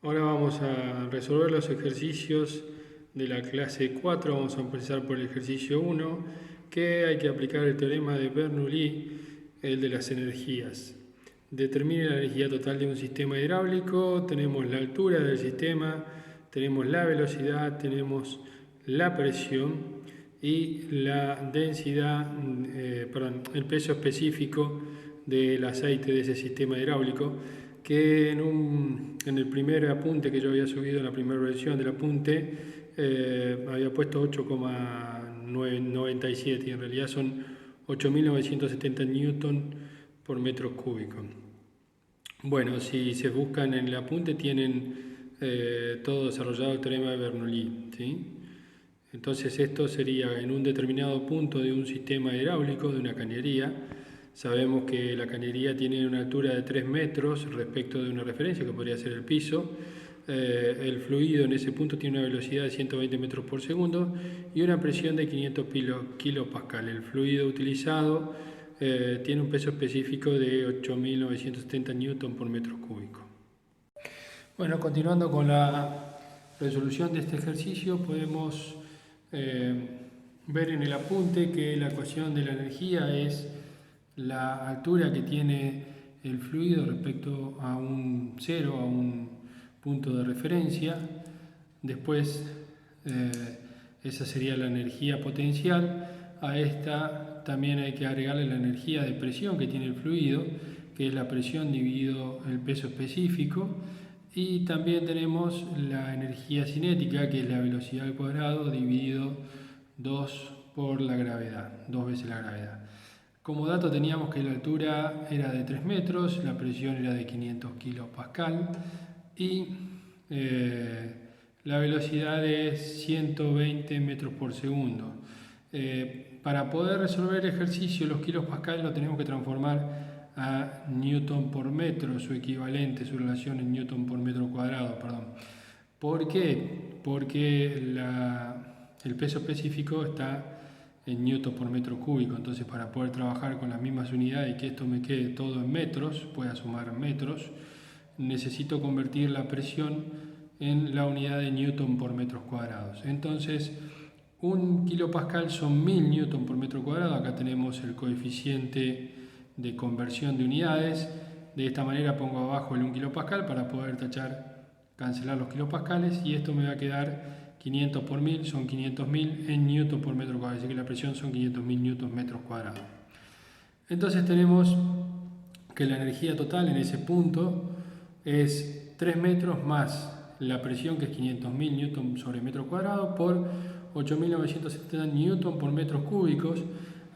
Ahora vamos a resolver los ejercicios de la clase 4. Vamos a empezar por el ejercicio 1, que hay que aplicar el teorema de Bernoulli, el de las energías. Determine la energía total de un sistema hidráulico. Tenemos la altura del sistema, tenemos la velocidad, tenemos la presión y la densidad, el peso específico del aceite de ese sistema hidráulico, que en el primer apunte que yo había subido, en la primera versión del apunte, había puesto 8,97 y en realidad son 8.970 newton por metro cúbico. Bueno, si se buscan en el apunte tienen todo desarrollado el teorema de Bernoulli, ¿sí? Entonces esto sería en un determinado punto de un sistema hidráulico, de una cañería. Sabemos que la cañería tiene una altura de 3 metros respecto de una referencia que podría ser el piso. El fluido en ese punto tiene una velocidad de 120 metros por segundo y una presión de 500 kilopascal. El fluido utilizado tiene un peso específico de 8.970 newton por metro cúbico. Bueno, continuando con la resolución de este ejercicio, podemos ver en el apunte que la ecuación de la energía es la altura que tiene el fluido respecto a un cero, a un punto de referencia. Después, esa sería la energía potencial. A esta también hay que agregarle la energía de presión que tiene el fluido, que es la presión dividido el peso específico. Y también tenemos la energía cinética, que es la velocidad al cuadrado dividido 2 por la gravedad, 2 veces la gravedad. Como dato teníamos que la altura era de 3 metros, la presión era de 500 kilopascal y la velocidad es 120 metros por segundo. Para poder resolver el ejercicio, los kilopascal lo tenemos que transformar a newton por metro, su equivalente, su relación en newton por metro cuadrado, perdón. ¿Por qué? Porque el peso específico está en newton por metro cúbico, entonces para poder trabajar con las mismas unidades y que esto me quede todo en metros, pueda sumar metros, necesito convertir la presión en la unidad de newton por metros cuadrados. Entonces, un kilopascal son 1000 newton por metro cuadrado. Acá tenemos el coeficiente de conversión de unidades. De esta manera pongo abajo el 1 kilopascal para poder cancelar los kilopascales, y esto me va a quedar 500 por 1000, son 500.000 en newton por metro cuadrado, así que la presión son 500.000 newton metros cuadrados. Entonces tenemos que la energía total en ese punto es 3 metros más la presión, que es 500.000 newton sobre metro cuadrado, por 8.970 newton por metros cúbicos.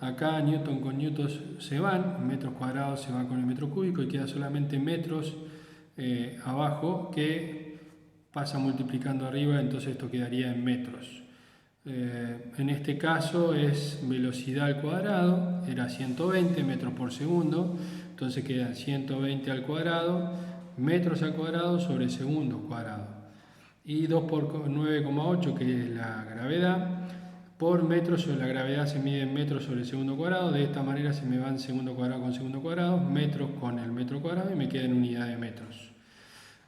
Acá newton con newton se van, metros cuadrados se van con el metro cúbico y queda solamente metros abajo, que pasa multiplicando arriba, entonces esto quedaría en metros. En este caso es velocidad al cuadrado, era 120 metros por segundo, entonces quedan 120 al cuadrado, metros al cuadrado sobre segundos cuadrados. Y 2 por 9,8, que es la gravedad, por metro sobre la gravedad se mide en metros sobre el segundo cuadrado. De esta manera se me van segundo cuadrado con segundo cuadrado, metros con el metro cuadrado, y me queda en unidad de metros.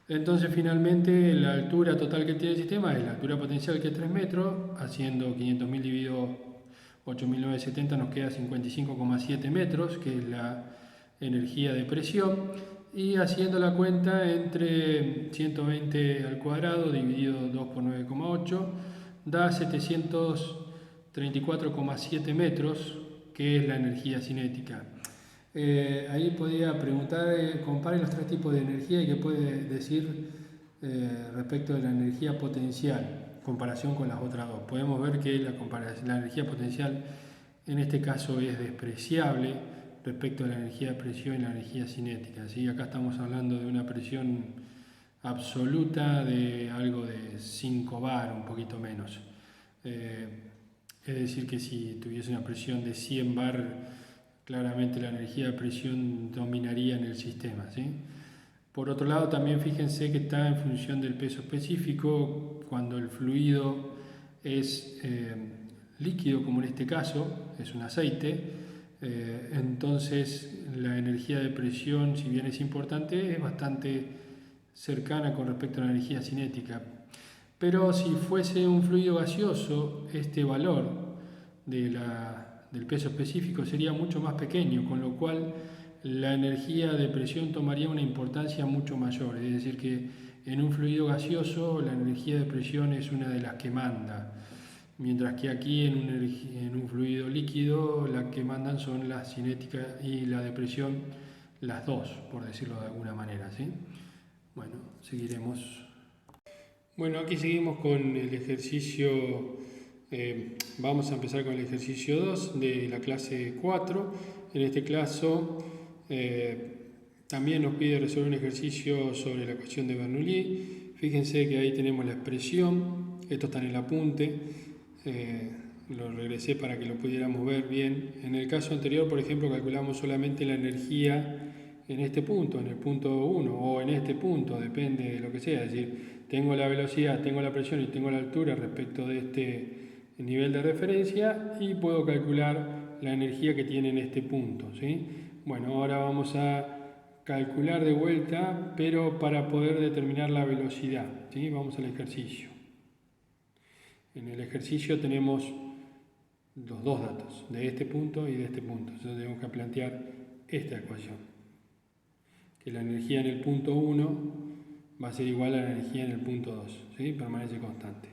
Entonces finalmente la altura total que tiene el sistema es la altura potencial, que es 3 metros, haciendo 500.000 dividido 8.970 nos queda 55,7 metros, que es la energía de presión, y haciendo la cuenta entre 120 al cuadrado dividido 2 por 9,8 da 734,7 metros, que es la energía cinética. Ahí podría preguntar, compare los tres tipos de energía y qué puede decir respecto de la energía potencial, en comparación con las otras dos. Podemos ver que la energía potencial en este caso es despreciable respecto a la energía de presión y la energía cinética, ¿sí? Acá estamos hablando de una presión absoluta de algo de 5 bar, un poquito menos. Es decir, que si tuviese una presión de 100 bar, claramente la energía de presión dominaría en el sistema, ¿sí? Por otro lado, también fíjense que está en función del peso específico. Cuando el fluido es líquido, como en este caso, es un aceite, entonces la energía de presión, si bien es importante, es bastante cercana con respecto a la energía cinética. Pero si fuese un fluido gaseoso, este valor del peso específico sería mucho más pequeño, con lo cual la energía de presión tomaría una importancia mucho mayor. Es decir, que en un fluido gaseoso la energía de presión es una de las que manda, mientras que aquí en un fluido líquido la que mandan son la cinética y la de presión, las dos, por decirlo de alguna manera, ¿sí? Bueno, seguiremos. Bueno, aquí seguimos con el ejercicio, vamos a empezar con el ejercicio 2 de la clase 4. En este caso también nos pide resolver un ejercicio sobre la ecuación de Bernoulli. Fíjense que ahí tenemos la expresión, esto está en el apunte, lo regresé para que lo pudiéramos ver bien. En el caso anterior, por ejemplo, calculamos solamente la energía en este punto, en el punto 1, o en este punto, depende de lo que sea. Es decir, tengo la velocidad, tengo la presión y tengo la altura respecto de este nivel de referencia y puedo calcular la energía que tiene en este punto, ¿sí? Bueno, ahora vamos a calcular de vuelta, pero para poder determinar la velocidad, ¿sí? Vamos al ejercicio. En el ejercicio tenemos los dos datos, de este punto y de este punto. Entonces tenemos que plantear esta ecuación, que la energía en el punto 1 va a ser igual a la energía en el punto 2, ¿sí? Permanece constante.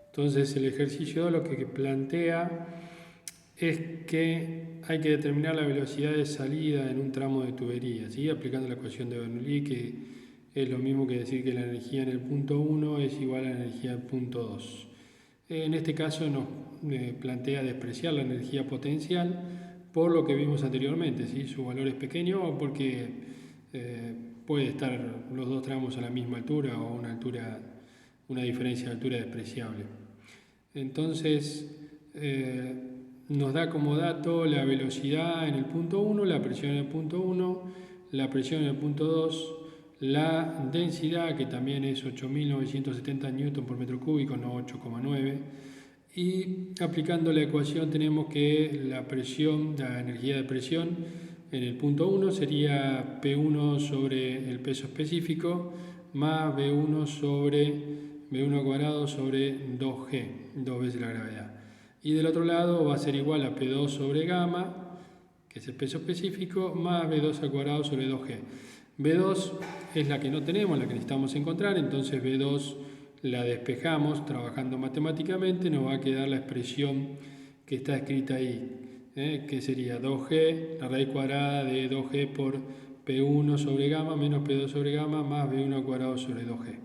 Entonces el ejercicio 2 lo que plantea es que hay que determinar la velocidad de salida en un tramo de tubería, ¿sí? Aplicando la ecuación de Bernoulli, que es lo mismo que decir que la energía en el punto 1 es igual a la energía del punto 2. En este caso nos plantea despreciar la energía potencial por lo que vimos anteriormente, ¿sí? Su valor es pequeño porque puede estar los dos tramos a la misma altura o una diferencia de altura despreciable. Entonces nos da como dato la velocidad en el punto 1, la presión en el punto 1, la presión en el punto 2, la densidad, que también es 8.970 newton por metro cúbico, no 8,9, y aplicando la ecuación tenemos que la presión, la energía de presión en el punto 1 sería P1 sobre el peso específico más B1 cuadrado sobre 2G, 2 veces la gravedad. Y del otro lado va a ser igual a P2 sobre gamma, que es el peso específico, más B2 al cuadrado sobre 2G. B2 es la que no tenemos, la que necesitamos encontrar, entonces B2 la despejamos trabajando matemáticamente, nos va a quedar la expresión que está escrita ahí, que sería 2G, la raíz cuadrada de 2G por P1 sobre gamma menos P2 sobre gamma más B1 al cuadrado sobre 2G.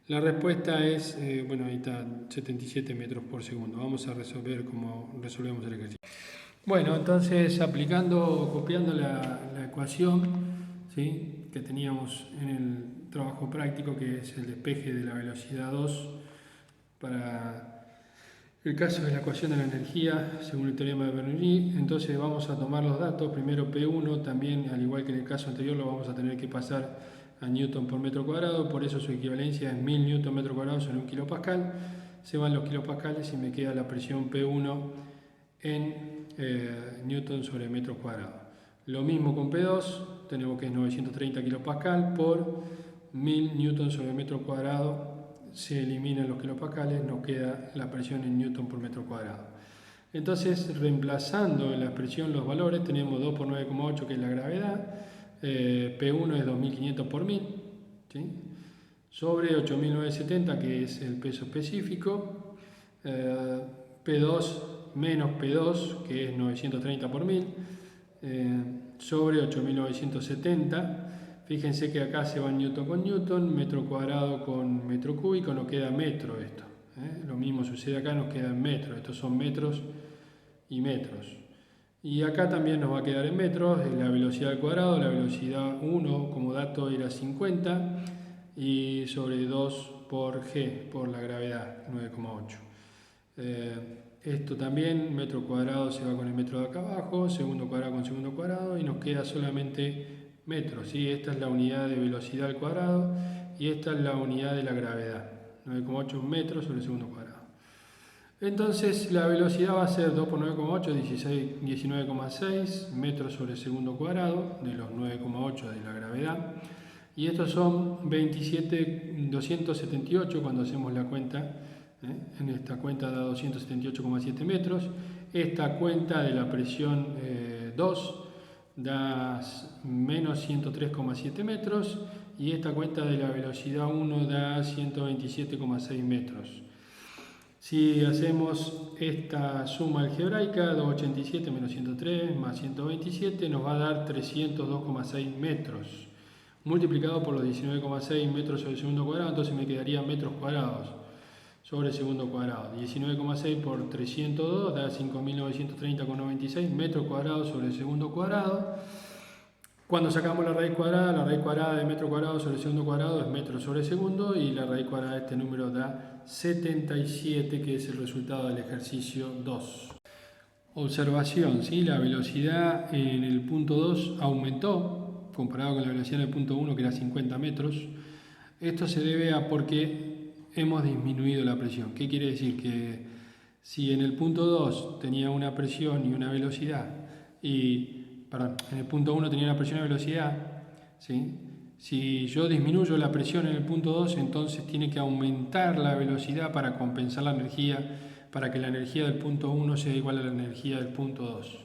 La respuesta es, bueno, ahí está, 77 metros por segundo. Vamos a resolver cómo resolvemos el ejercicio. Bueno, entonces copiando la ecuación, ¿sí?, que teníamos en el trabajo práctico, que es el despeje de la velocidad 2 para el caso de la ecuación de la energía según el teorema de Bernoulli. Entonces vamos a tomar los datos, primero P1, también al igual que en el caso anterior lo vamos a tener que pasar a Newton por metro cuadrado, por eso su equivalencia es 1000 Newton metro cuadrado sobre 1 kilopascal. Se van los kilopascales y me queda la presión P1 en Newton sobre metro cuadrado. Lo mismo con P2, tenemos que es 930 kilopascal por 1000 Newton sobre metro cuadrado, se eliminan los kilopascales, nos queda la presión en Newton por metro cuadrado. Entonces, reemplazando en la expresión los valores, tenemos 2 por 9,8, que es la gravedad, P1 es 2500 por 1000, ¿sí?, sobre 8.970, que es el peso específico, P2 menos P2, que es 930 por 1000, sobre 8.970. Fíjense que acá se va Newton con Newton, metro cuadrado con metro cúbico, nos queda metro esto. Lo mismo sucede acá, nos queda en metros, estos son metros y metros. Y acá también nos va a quedar en metros, la velocidad al cuadrado, la velocidad 1 como dato era 50, y sobre 2 por G, por la gravedad, 9,8. Esto también, metro cuadrado se va con el metro de acá abajo, segundo cuadrado con segundo cuadrado, y nos queda solamente metros, ¿sí? Esta es la unidad de velocidad al cuadrado y esta es la unidad de la gravedad, 9,8 metros sobre segundo cuadrado. Entonces la velocidad va a ser 2 por 9,8, 19,6 metros sobre segundo cuadrado de los 9,8 de la gravedad. Y estos son 27.278 cuando hacemos la cuenta. En esta cuenta da 278,7 metros. Esta cuenta de la presión 2 da menos 103,7 metros. Y esta cuenta de la velocidad 1 da 127,6 metros. Si hacemos esta suma algebraica, 287 menos 103 más 127 nos va a dar 302,6 metros. Multiplicado por los 19,6 metros sobre el segundo cuadrado, entonces me quedaría metros cuadrados sobre el segundo cuadrado. 19,6 por 302 da 5.930,96 metros cuadrados sobre el segundo cuadrado. Cuando sacamos la raíz cuadrada de metro cuadrado sobre el segundo cuadrado es metro sobre segundo y la raíz cuadrada de este número da 77, que es el resultado del ejercicio 2. Observación, ¿sí? La velocidad en el punto 2 aumentó comparado con la velocidad en el punto 1, que era 50 metros. Esto se debe a porque hemos disminuido la presión. ¿Qué quiere decir? Que si en el punto 2 tenía una presión y una velocidad en el punto 1 tenía una presión y velocidad, ¿sí? Si yo disminuyo la presión en el punto 2, entonces tiene que aumentar la velocidad para compensar la energía, para que la energía del punto 1 sea igual a la energía del punto 2.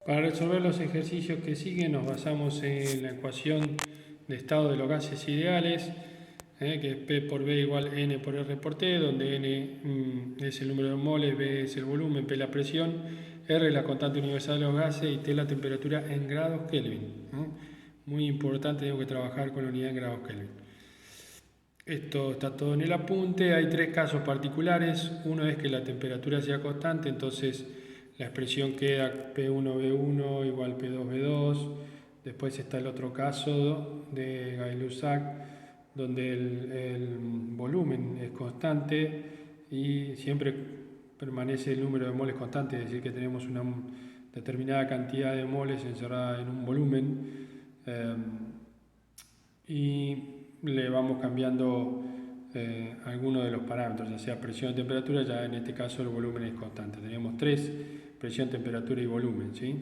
Para resolver los ejercicios que siguen nos basamos en la ecuación de estado de los gases ideales, que es P por B igual N por R por T, donde N es el número de moles, B es el volumen, P la presión, R es la constante universal de los gases y T la temperatura en grados Kelvin. Muy importante, tengo que trabajar con la unidad en grados Kelvin. Esto está todo en el apunte. Hay tres casos particulares. Uno es que la temperatura sea constante, entonces la expresión queda P1V1 igual P2V2. Después está el otro caso de Gay-Lussac, donde el volumen es constante y siempre permanece el número de moles constante, es decir, que tenemos una determinada cantidad de moles encerrada en un volumen y le vamos cambiando algunos de los parámetros, ya sea presión o temperatura. Ya en este caso el volumen es constante. Tenemos tres: presión, temperatura y volumen, ¿sí?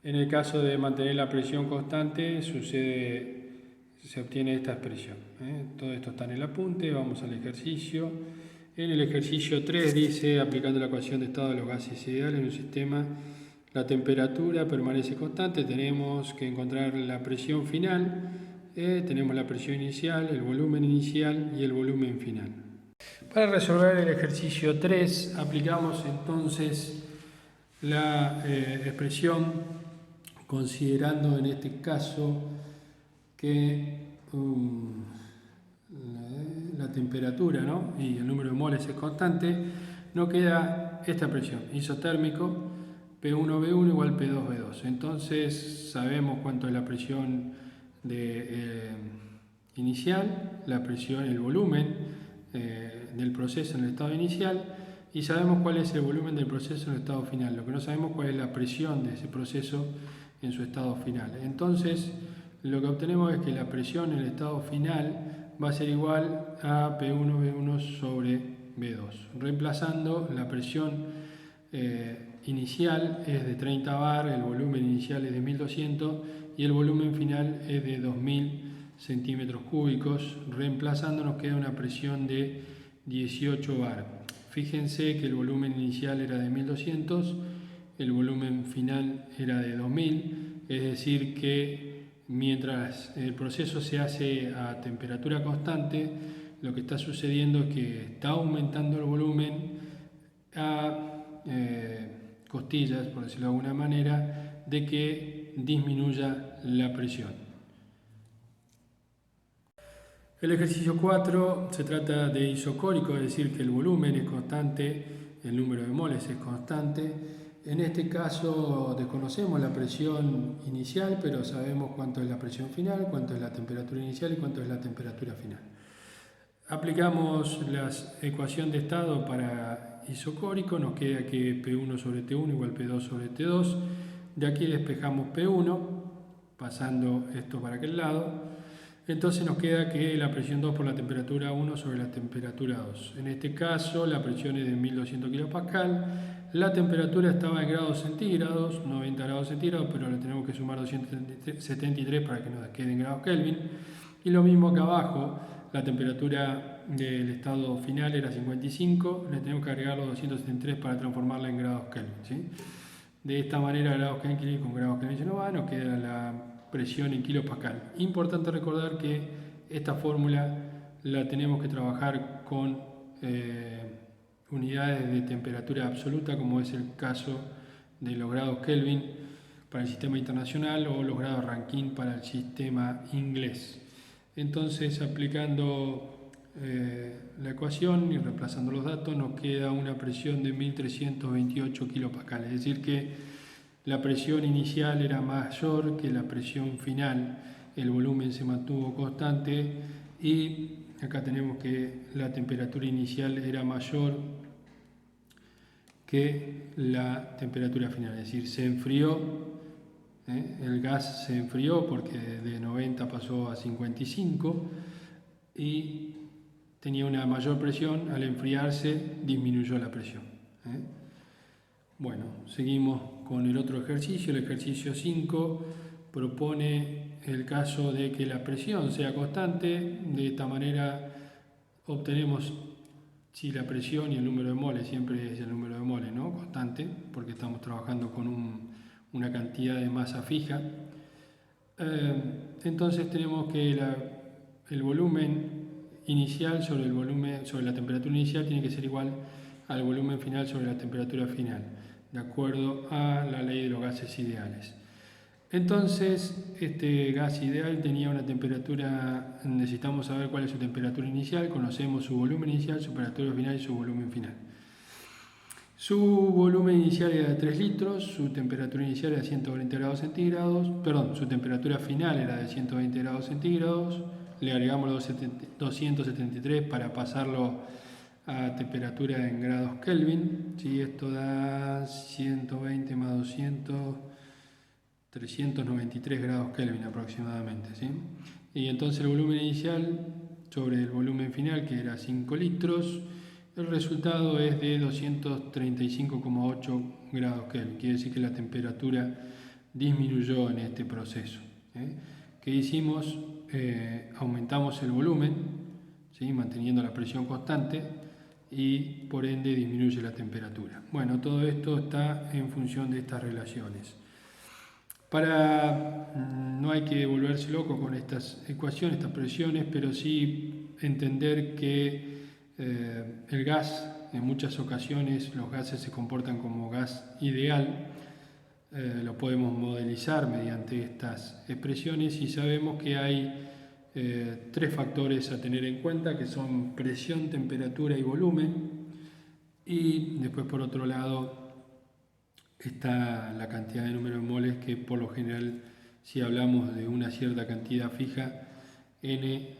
En el caso de mantener la presión constante se obtiene esta expresión. Todo esto está en el apunte. Vamos al ejercicio. En el ejercicio 3 dice, aplicando la ecuación de estado de los gases ideales en un sistema, la temperatura permanece constante. Tenemos que encontrar la presión final. Tenemos la presión inicial, el volumen inicial y el volumen final. Para resolver el ejercicio 3 aplicamos entonces la expresión, considerando en este caso que la temperatura, ¿no?, y el número de moles es constante, nos queda esta presión, isotérmico, P1V1 igual P2V2. Entonces sabemos cuánto es la presión inicial, la presión, el volumen del proceso en el estado inicial, y sabemos cuál es el volumen del proceso en el estado final. Lo que no sabemos cuál es la presión de ese proceso en su estado final. Entonces lo que obtenemos es que la presión en el estado final va a ser igual a P1V1 sobre V2. Reemplazando, la presión inicial es de 30 bar, el volumen inicial es de 1200 y el volumen final es de 2000 centímetros cúbicos. Reemplazando nos queda una presión de 18 bar. Fíjense que el volumen inicial era de 1200, el volumen final era de 2000, es decir que mientras el proceso se hace a temperatura constante, lo que está sucediendo es que está aumentando el volumen a costillas, por decirlo de alguna manera, de que disminuya la presión. El ejercicio 4 se trata de isocórico, es decir, que el volumen es constante, el número de moles es constante. En este caso desconocemos la presión inicial, pero sabemos cuánto es la presión final, cuánto es la temperatura inicial y cuánto es la temperatura final. Aplicamos la ecuación de estado para isocórico, nos queda que P1 sobre T1 igual P2 sobre T2. De aquí despejamos P1, pasando esto para aquel lado. Entonces nos queda que la presión 2 por la temperatura 1 sobre la temperatura 2. En este caso la presión es de 1200 kPa, La temperatura estaba en grados centígrados, 90 grados centígrados, pero le tenemos que sumar 273 para que nos quede en grados Kelvin. Y lo mismo acá abajo, la temperatura del estado final era 55, le tenemos que agregar los 273 para transformarla en grados Kelvin, ¿sí? De esta manera, grados Kelvin con grados Kelvin nos queda la presión en kilopascal. Importante recordar que esta fórmula la tenemos que trabajar con unidades de temperatura absoluta, como es el caso de los grados Kelvin para el sistema internacional o los grados Rankine para el sistema inglés. Entonces, aplicando la ecuación y reemplazando los datos, nos queda una presión de 1328 kilopascal, es decir que la presión inicial era mayor que la presión final, el volumen se mantuvo constante y acá tenemos que la temperatura inicial era mayor que la temperatura final, es decir, se enfrió, el gas se enfrió porque de 90 pasó a 55 y tenía una mayor presión, al enfriarse disminuyó la presión. Bueno, seguimos con el otro ejercicio. El ejercicio 5 propone el caso de que la presión sea constante. De esta manera obtenemos si la presión y el número de moles, siempre es el número de moles, ¿no? Constante, porque estamos trabajando con una cantidad de masa fija. Entonces tenemos que el volumen inicial sobre la temperatura inicial tiene que ser igual al volumen final sobre la temperatura final, de acuerdo a la ley de los gases ideales. Entonces, este gas ideal tenía una temperatura, necesitamos saber cuál es su temperatura inicial, conocemos su volumen inicial, su temperatura final y su volumen final. Su volumen inicial era de 3 litros, su temperatura inicial era de 120 grados centígrados, perdón, su temperatura final era de 120 grados centígrados, le agregamos los 273 para pasarlo a temperatura en grados Kelvin, ¿sí? Esto da 120 más 200, 393 grados Kelvin aproximadamente, ¿sí? Y entonces el volumen inicial sobre el volumen final, que era 5 litros, el resultado es de 235,8 grados Kelvin. Quiere decir que la temperatura disminuyó en este proceso. ¿Qué hicimos? Aumentamos el volumen, ¿sí? Manteniendo la presión constante, y por ende disminuye la temperatura. Bueno, todo esto está en función de estas relaciones. No hay que volverse loco con estas ecuaciones, estas presiones, pero sí entender que el gas, en muchas ocasiones los gases se comportan como gas ideal, lo podemos modelizar mediante estas expresiones y sabemos que hay 3 factores a tener en cuenta, que son presión, temperatura y volumen, y después por otro lado está la cantidad de número de moles, que por lo general, si hablamos de una cierta cantidad fija, N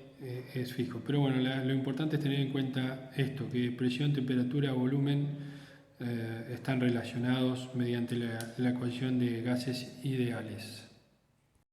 es fijo. Pero bueno, lo importante es tener en cuenta esto, que presión, temperatura, volumen están relacionados mediante la ecuación de gases ideales.